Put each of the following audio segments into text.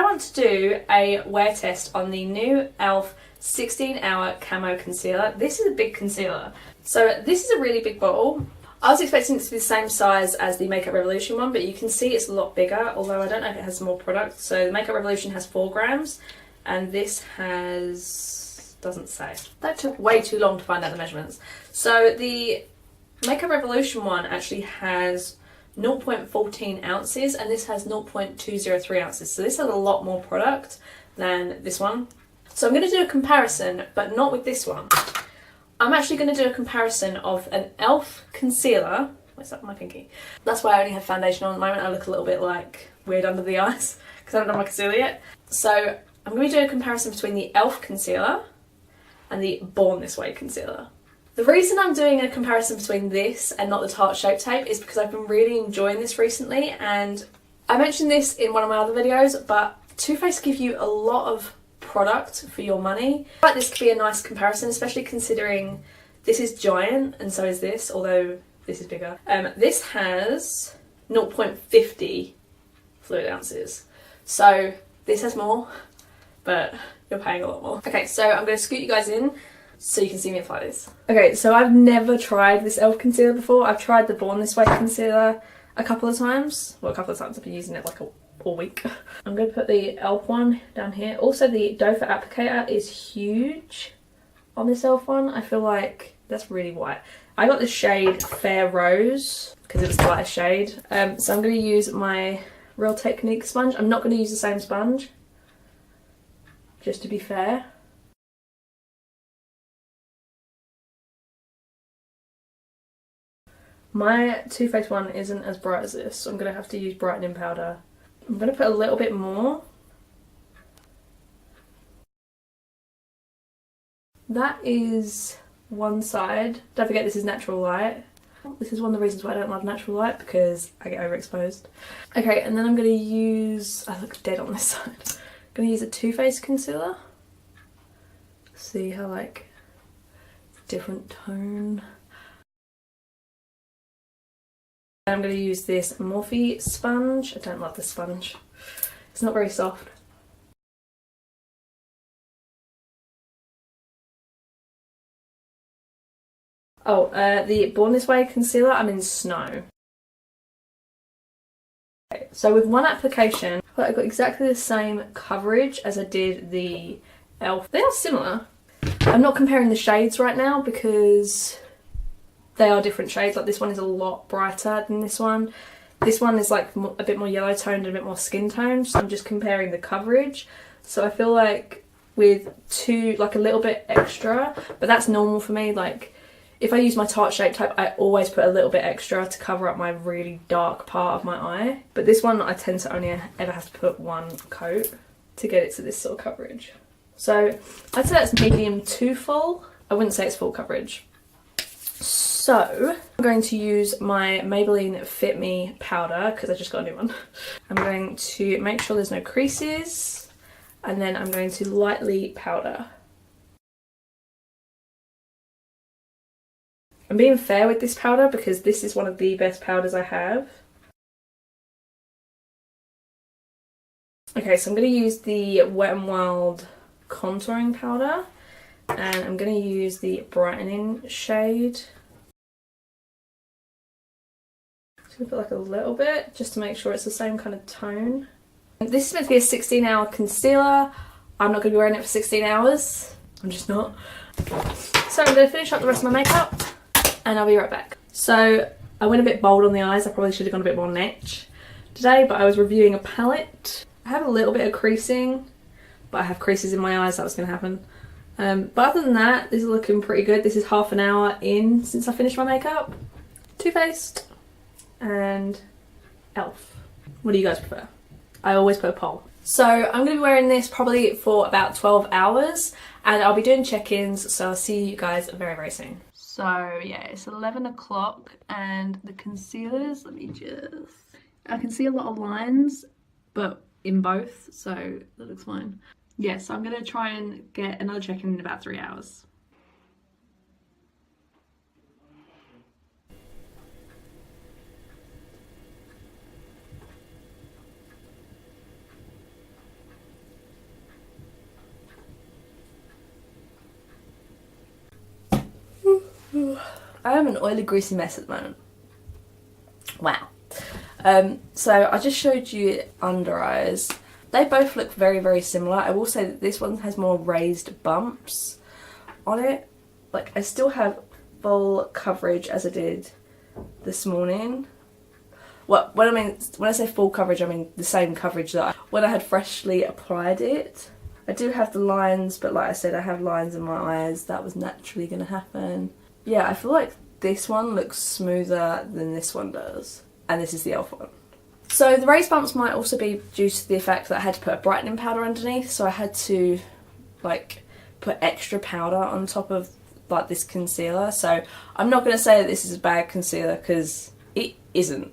want to do a wear test on the new e.l.f. 16-hour Camo Concealer. This is a big concealer. So this is a really big bottle. I was expecting it to be the same size as the Makeup Revolution one, but you can see it's a lot bigger, although I don't know if it has more product. So the Makeup Revolution has 4 grams, and this has... doesn't say. That took way too long to find out the measurements. So the Makeup Revolution one actually has 0.14 ounces, and this has 0.203 ounces. So this has a lot more product than this one. So I'm going to do a comparison, but not with this one. I'm actually going to do a comparison of an e.l.f. concealer. What's that on my pinky? That's why I only have foundation on at the moment. I look a little bit like weird under the eyes because I haven't done my concealer yet. So I'm going to be doing a comparison between the e.l.f. concealer and the Born This Way concealer. The reason I'm doing a comparison between this and not the Tarte Shape Tape is because I've been really enjoying this recently, and I mentioned this in one of my other videos, but Too Faced give you a lot of product for your money. I like this could be a nice comparison, especially considering this is giant and so is this, although this is bigger. This has 0.50 fluid ounces. So this has more, but you're paying a lot more. Okay, so I'm going to scoot you guys in so you can see me apply this. Okay, so I've never tried this e.l.f. concealer before. I've tried the Born This Way concealer a couple of times. Well, a couple of times. I've been using it like all week. I'm going to put the e.l.f. one down here. Also, the doe foot applicator is huge on this e.l.f. one. I feel like that's really white. I got the shade Fair Rose because it was the lightest shade. So I'm going to use my Real Technique sponge. I'm not going to use the same sponge, just to be fair. My Too Faced one isn't as bright as this, so I'm going to have to use brightening powder. I'm going to put a little bit more. That is one side. Don't forget this is natural light. This is one of the reasons why I don't love natural light, because I get overexposed. Okay, and then I'm going to use... I look dead on this side. I'm going to use a Too Faced concealer. See how like different tone. I'm going to use this Morphe sponge. I don't love this sponge. It's not very soft. Oh, the Born This Way concealer, I'm in Snow. Okay, so with one application, I got exactly the same coverage as I did the e.l.f. They are similar. I'm not comparing the shades right now because they are different shades. Like this one is a lot brighter than this one. This one is like a bit more yellow toned and a bit more skin toned. So I'm just comparing the coverage. So I feel like with like a little bit extra, but that's normal for me. Like if I use my Tarte Shape Tape, I always put a little bit extra to cover up my really dark part of my eye. But this one I tend to only ever have to put one coat to get it to this sort of coverage. So I'd say that's medium to full. I wouldn't say it's full coverage. So I'm going to use my Maybelline Fit Me powder because I just got a new one. I'm going to make sure there's no creases, and then I'm going to lightly powder. I'm being fair with this powder because this is one of the best powders I have. Okay, so I'm going to use the Wet n Wild contouring powder, and I'm going to use the brightening shade. Just gonna put like a little bit just to make sure it's the same kind of tone. This is meant to be a 16-hour concealer. I'm not going to be wearing it for 16 hours. I'm just not. So I'm going to finish up the rest of my makeup and I'll be right back. So I went a bit bold on the eyes. I probably should have gone a bit more niche today, but I was reviewing a palette. I have a little bit of creasing, but I have creases in my eyes. That was going to happen. But other than that, this is looking pretty good. This is half an hour in since I finished my makeup. Too Faced and e.l.f. What do you guys prefer? I always put a poll. So I'm going to be wearing this probably for about 12 hours and I'll be doing check-ins, so I'll see you guys very, very soon. So yeah, it's 11 o'clock and the concealers, I can see a lot of lines, but in both, so that looks fine. Yeah, so I'm going to try and get another check-in in about 3 hours. I am an oily, greasy mess at the moment. Wow. So I just showed you under eyes. They both look very, very similar. I will say that this one has more raised bumps on it. Like, I still have full coverage as I did this morning. Well, when I say full coverage, I mean the same coverage that when I had freshly applied it. I do have the lines, but like I said, I have lines in my eyes. That was naturally going to happen. Yeah, I feel like this one looks smoother than this one does. And this is the e.l.f. one. So the raised bumps might also be due to the fact that I had to put a brightening powder underneath. So I had to like put extra powder on top of like this concealer. So I'm not going to say that this is a bad concealer, because it isn't.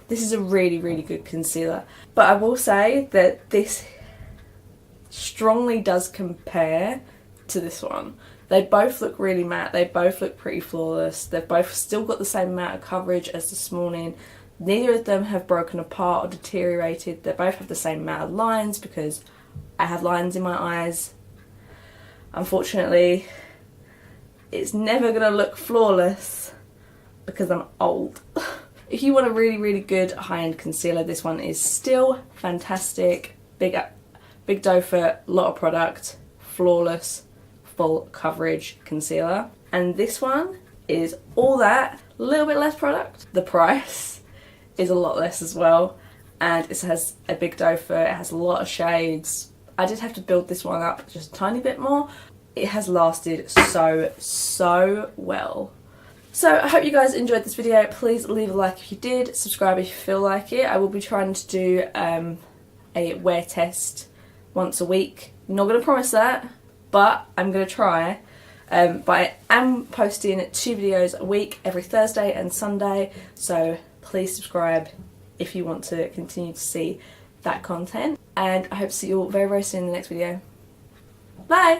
This is a really, really good concealer. But I will say that this strongly does compare to this one. They both look really matte. They both look pretty flawless. They've both still got the same amount of coverage as this morning. Neither of them have broken apart or deteriorated. They both have the same amount of lines, because I have lines in my eyes. Unfortunately, it's never going to look flawless because I'm old. If you want a really, really good high-end concealer, this one is still fantastic. Big doe foot, lot of product, flawless, full coverage concealer. And this one is all that, a little bit less product. The price is a lot less as well, and it has a big doe foot, it has a lot of shades. I did have to build this one up just a tiny bit more. It has lasted so well. So I hope you guys enjoyed this video. Please leave a like if you did, subscribe if you feel like it. I will be trying to do a wear test once a week. I'm not going to promise that, but I'm going to try. But I am posting 2 videos a week, every Thursday and Sunday, so please subscribe if you want to continue to see that content. And I hope to see you all very, very soon in the next video. Bye!